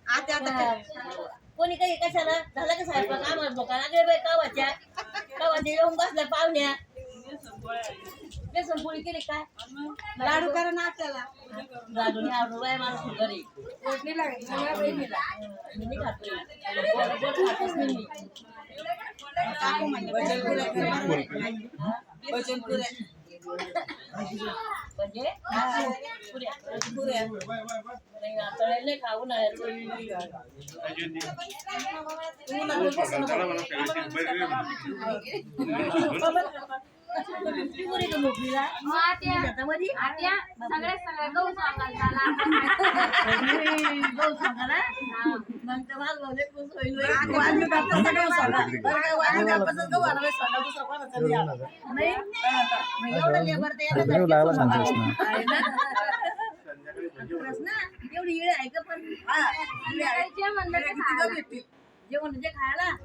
आता कोणी काही कशाला झालं का साहेब आम्हाला भोका लागले बाई कावाच्या येऊन बसल्या पाहुण्या बेसन पोळी केली काय लाडू करा ना आपल्याला. लाडू नाही आवडू बाय मला शुगर आहे पोटली लागेल सगळ्या बहिणीला. मी नाही खातोय खातच नाही मी काकू म्हणजे वजन पुऱ्या कर. वजन पुऱ्या म्हणजे पुऱ्या पुऱ्या नाही तळले खाऊ ना नोकरीला गहू सांगाला मग तर माझ भाऊ खुश होईल नाही एवढं लेबर ना एवढी येळ आहे का पण जेवण म्हणजे खायला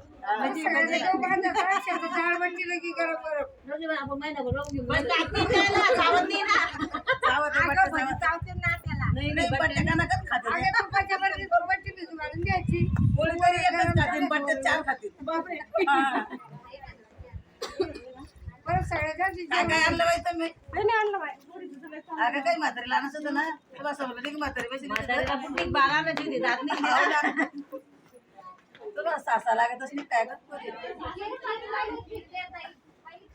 चार खातील बापरे. परत सगळ्या काय आणलं बाई तुम्ही आणलं बाई अगं काही म्हातारीला आणत होतं ना तुला समजलं म्हातारी पैसे बारा दिली जात नाही तुला सासा लागत असली काय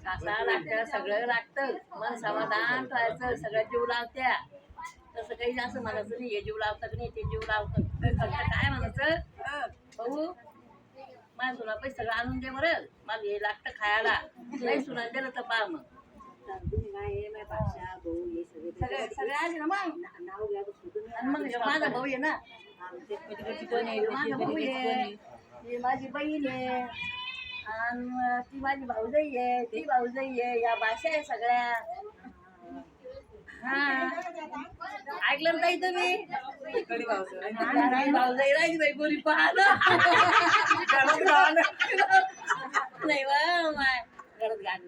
सासा लागतं सगळं लागतं मन समाधान ठेवायचं सगळ्या जीव लावत्या तसं काही असं म्हणायचं नाही हे जीव लावतं की नाही ते जीव लावतं फक्त काय म्हणायचं भाऊ माझ्या सुना पैसे सगळं आणून दे बरं मला हे लागतं खायला नाही सुना दिलं तर पहा मग सगळे आले ना मग मग माझा भाऊ आहे ना माझा भाऊ आहे माझी बहीण आहे आणि ती माझी भाऊजाई आहे ती भाऊजाई आहे या भाषा आहे सगळ्या हा ऐकलं ना ताई तुम्ही भाऊजाई राहिली बाई बोली पाहत नाही वा माय घरात घाल